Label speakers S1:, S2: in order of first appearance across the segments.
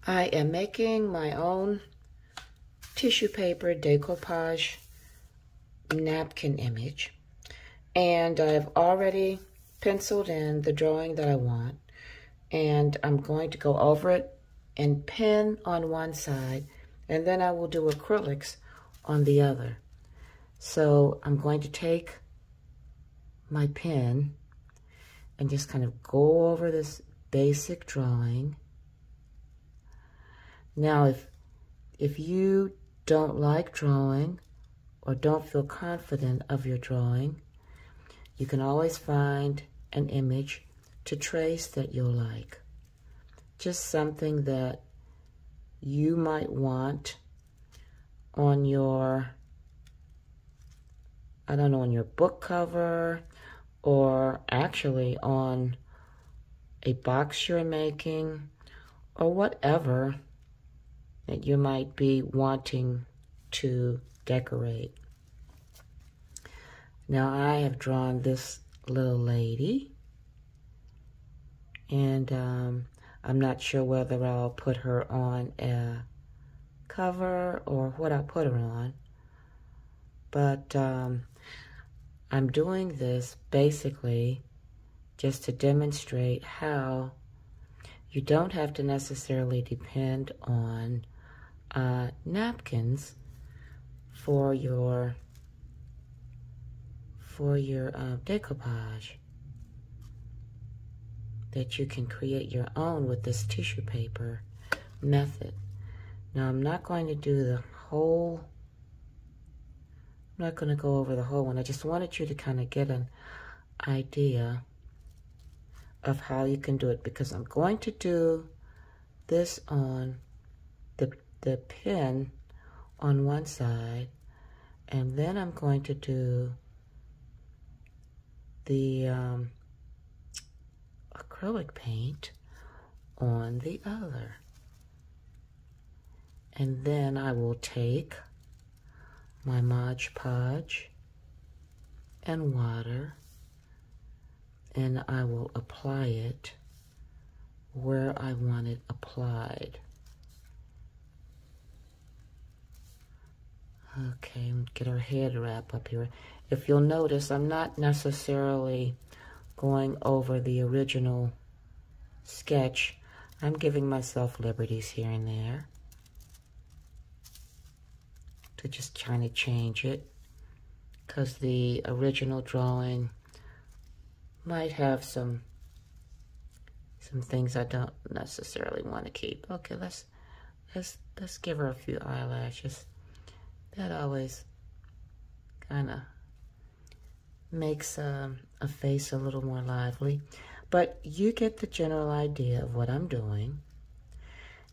S1: I am making my own tissue paper decoupage napkin image, and I've already penciled in the drawing that I want, and I'm going to go over it and pen on one side, and then I will do acrylics on the other. So I'm going to take my pen and just kind of go over this basic drawing. Now, if you don't like drawing or don't feel confident of your drawing, you can always find an image to trace that you'll like. Just something that you might want on your, I don't know, on your book cover, or actually on a box you're making, or whatever that you might be wanting to decorate. Now I have drawn this little lady, and I'm not sure whether I'll put her on a cover or what I'll put her on, but I'm doing this basically just to demonstrate how you don't have to necessarily depend on napkins for your decoupage, that you can create your own with this tissue paper method. Now I'm not going to do the whole, I'm not going to go over the whole one. I just wanted you to kind of get an idea of how you can do it, because I'm going to do this on the pen on one side, and then I'm going to do the acrylic paint on the other. And then I will take my Mod Podge and water, and I will apply it where I want it applied. Okay, get our head wrap up here. If you'll notice, I'm not necessarily going over the original sketch. I'm giving myself liberties here and there to just kind of change it, because the original drawing might have some things I don't necessarily want to keep. Okay, let's give her a few eyelashes. That always kind of makes a face a little more lively. But you get the general idea of what I'm doing.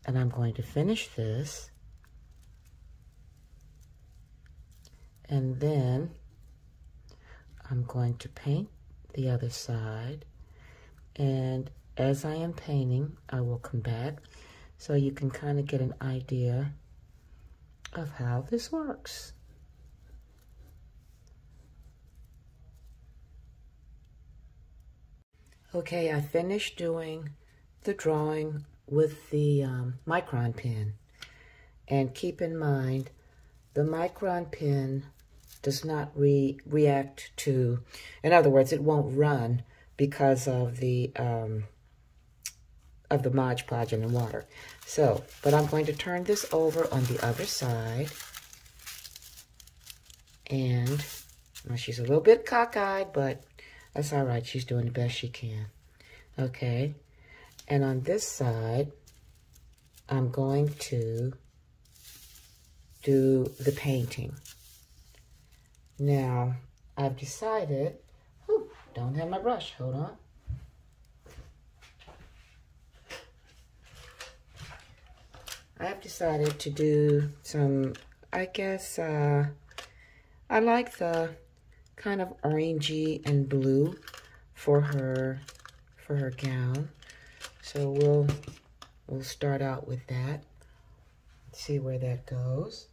S1: And I'm going to finish this. And then I'm going to paint the other side. And as I am painting, I will come back so you can kind of get an idea of how this works. Okay, I finished doing the drawing with the micron pen. And keep in mind, the micron pen does not react to, in other words, it won't run because of the Mod Podge and the water. So, but I'm going to turn this over on the other side. And well, she's a little bit cockeyed, but that's all right. She's doing the best she can. Okay. And on this side, I'm going to do the painting. Now, I've decided, don't have my brush, hold on. I have decided to do some, I guess, I like the kind of orangey and blue for her gown. So we'll start out with that. See where that goes.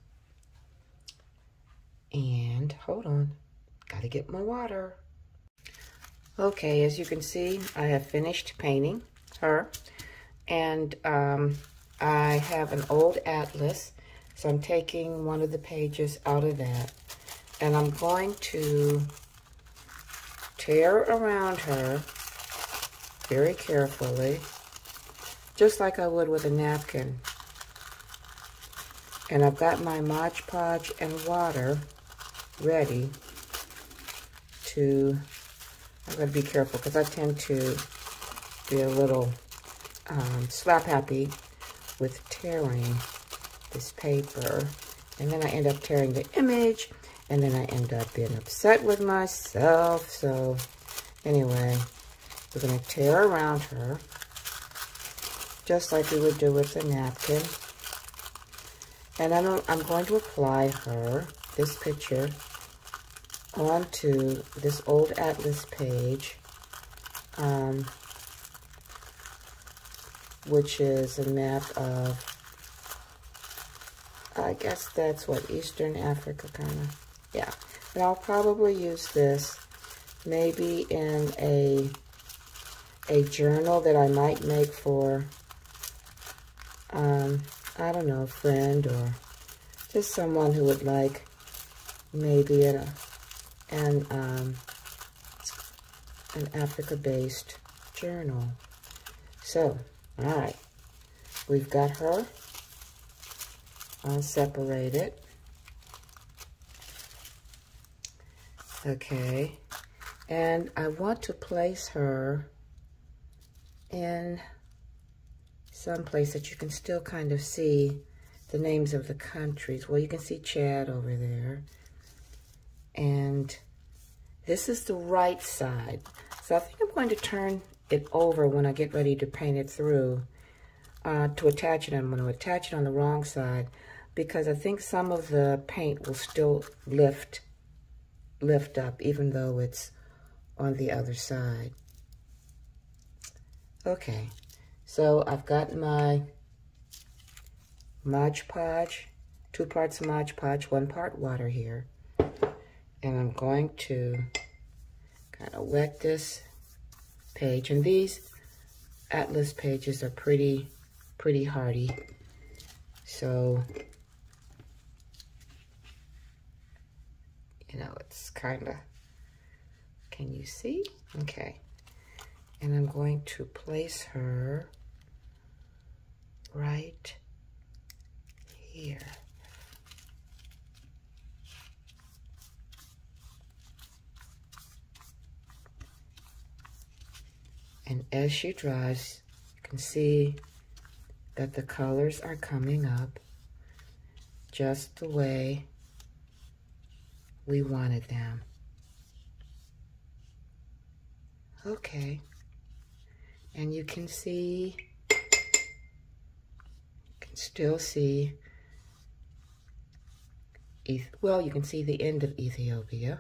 S1: And hold on, gotta get my water. Okay, as you can see, I have finished painting her, and I have an old atlas, so I'm taking one of the pages out of that, and I'm going to tear around her very carefully, just like I would with a napkin. And I've got my Mod Podge and water ready to, I'm going to be careful because I tend to be a little slap happy with tearing this paper. And then I end up tearing the image, and then I end up being upset with myself. So anyway, we're going to tear around her just like we would do with a napkin. And I'm going to apply this picture onto this old atlas page, which is a map of, I guess that's what, Eastern Africa, kind of. Yeah. And I'll probably use this maybe in a journal that I might make for, I don't know, a friend or just someone who would like maybe an Africa-based journal. So, all right, we've got her separated. Okay, and I want to place her in some place that you can still kind of see the names of the countries. Well, you can see Chad over there. And this is the right side. So I think I'm going to turn it over when I get ready to paint it through to attach it. I'm going to attach it on the wrong side because I think some of the paint will still lift up even though it's on the other side. Okay, so I've got my Mod Podge, 2 parts Mod Podge, 1 part water here. And I'm going to kind of wet this page. And these atlas pages are pretty hardy. So, you know, it's kind of, can you see? Okay. And I'm going to place her right here. And as she dries, you can see that the colors are coming up just the way we wanted them. Okay. And you can see, still see, well, you can see the end of Ethiopia.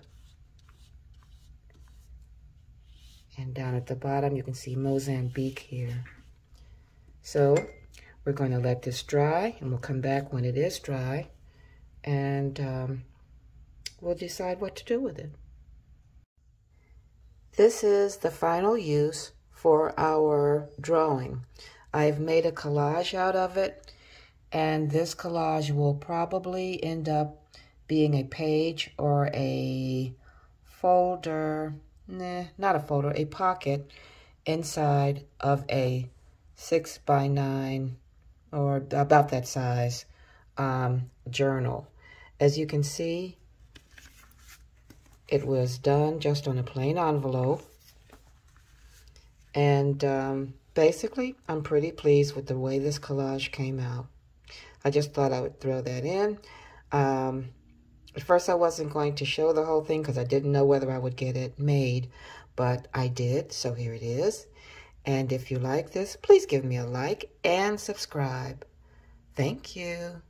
S1: And down at the bottom, you can see Mozambique here. So we're going to let this dry, and we'll come back when it is dry, and we'll decide what to do with it. This is the final use for our drawing. I've made a collage out of it, and this collage will probably end up being a page or a folder, not a folder, a pocket inside of a 6x9 or about that size journal. As you can see, it was done just on a plain envelope. And basically, I'm pretty pleased with the way this collage came out. I just thought I would throw that in. At first, I wasn't going to show the whole thing because I didn't know whether I would get it made, but I did, so here it is. And if you like this, please give me a like and subscribe. Thank you.